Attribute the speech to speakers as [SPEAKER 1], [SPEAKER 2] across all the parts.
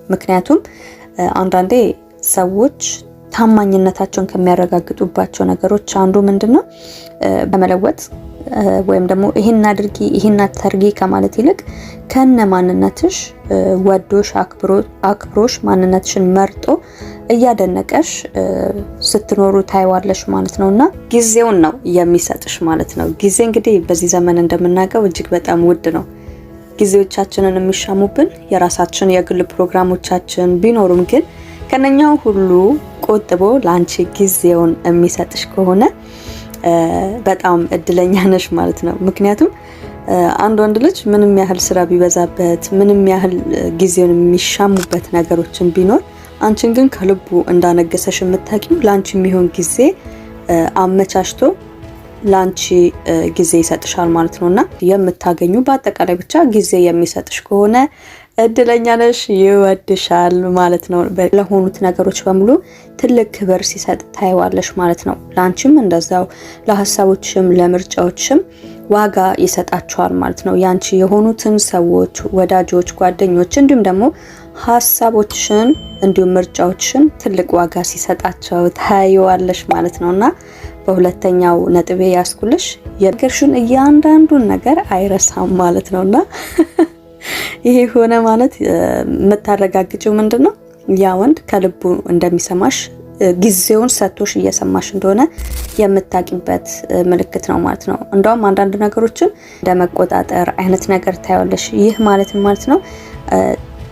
[SPEAKER 1] ምክንያቱም አንዳንዴ ሰዎች ታማኝነታቸውን ከሚያረጋግጡባቸው ነገሮች አንዱ ምንድነው በመለወጥ ወይም ደግሞ ይሄን አድርጊ ይሄን አታርጊ ከማለት ይልቅ ከነ ማንነትሽ ወዶሽ አክብሮሽ ማንነትሽን መርጦ እያደነቀሽ ስትኖሩ ታይዋለሽ ማለት ነውና ጊዜውን ነው የሚሰጥሽ ማለት ነው። ጊዜ እንግዲህ በዚህ ዘመን እንደምናውቀው እጅግ በጣም ውድ ነው። ጊዜዎቻችንን የሚሻሙብን የራሳችን የግል ፕሮግራሞቻችን ቢኖሩም ግን ከነኛው ሁሉ ቆጥቦ ላንቺ ጊዜውን የሚሰጥሽ ከሆነ በጣም እድለኛ ነሽ ማለት ነው። ምክንያቱም አንድ ወንድ ልጅ ምንም ያህል ስራ ቢበዛበት ምንም ያህል ጊዜውን የሚሻሙበት ነገሮችን ቢኖር አንቺን ግን ከልቡ እንዳነገሰሽ የምታውቂው ላንቺ የሚሆን ጊዜ አመቻችቶ ላንቺ ጊዜ ይሰጥሻል ማለት ነውና የምታገኙ በአጠቃላይ ብቻ ጊዜ የሚሰጥሽ ከሆነ እድለኛ ነሽ፣ ይወድሻል ማለት ነው። ለሆኑት ነገሮች በሙሉ ትልቅ ክብር ሲሰጥ ታይዋለሽ ማለት ነው። ላንቺም እንደዛው ለሐሳቦችም ለምርጫዎችም ዋጋ ይሰጣቸዋል ማለት ነው። ያንቺ የሆኑትን ሰዎች፣ ወዳጆች፣ ጓደኞች እንዲሁም ደግሞ ሐሳቦችሽን እንዲሁም ምርጫዎችሽን ትልቅ ዋጋ ሲሰጣቸው ታይዋለሽ ማለት ነውና በሁለተኛው ነጥቤ ያስኩልሽ የግርሽን እያንዳንዱን ነገር አይረሳም ማለት ነውና ይሄ ሆነ ማለት የምታረጋግጪው ምንድነው ያ ወንድ ከልቡ እንደሚሰማሽ ጊዜውን ሰጥቶሽ እየሰማሽ እንደሆነ የምታቂበት ምልክት ነው ማለት ነው። እንደውም አንዳንድ ነገሮችን እንደመቆጣጠር አይነት ነገር ታያለሽ። ይህ ማለት ነው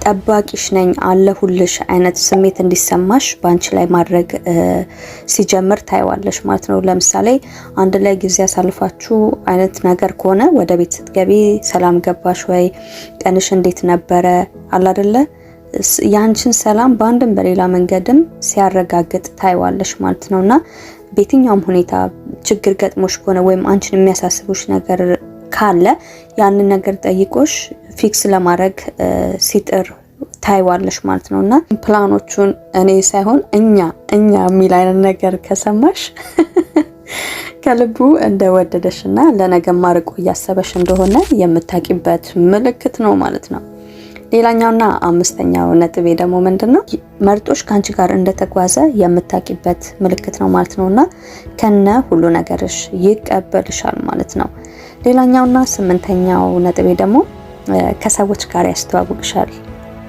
[SPEAKER 1] ጠባቂሽ ነኝ አለሁልሽ አይነት ስሜት እንዲሰማሽ ባንቺ ላይ ማድረግ ሲጀምር ታይዋለሽ ማለት ነው። ለምሳሌ አንድ ላይ ጊዜ ያሳልፋችሁ አይነት ነገር ከሆነ ወደ ቤት ስትገቢ ሰላም ገባሽ ወይ ቀንሽ እንዴት ነበረ አለ አይደለ ያንቺን ሰላም በአንድም በሌላ መንገድም ሲያረጋግጥ ታይዋለሽ ማለት ነውና በየትኛውም ሁኔታ ችግር ገጥሞሽ ከሆነ ወይም አንቺን የሚያሳስቡሽ ነገር ካለ ያንን ነገር ጠይቆሽ ፊክስ ለማድረግ ሲጥር ታይዋለሽ ማለት ነውና ፕላኖቹን እኔ ሳይሆን እኛ የሚል አይነት ነገር ከሰማሽ ከልቡ እንደወደደሽና ለነገ ማርቆ እያሰበሽ እንደሆነ የምታቂበት ምልክት ነው ማለት ነው። ሌላኛውና አምስተኛው ነጥቤ ደግሞ ምንድነው መርጦሽ ካንቺ ጋር እንደተጓዘ የምታቂበት ምልክት ነው ማለት ነውና ከነ ሁሉ ነገርሽ ይቀበልሻል ማለት ነው። ሌላኛውና ስምንተኛው ነጥቤ ደግሞ ከሰዎች ጋር ያስተዋውቅሻል።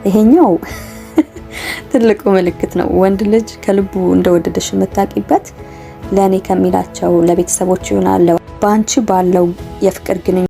[SPEAKER 1] ይሄኛው ትልቁ ምልክት ነው። ወንድ ልጅ ከልቡ እንደወደደሽ የምታቂበት ለኔ ከሚላቸው ለቤተሰቦች ይሆናል ባንቺ ባለው የፍቅር ግንኙነት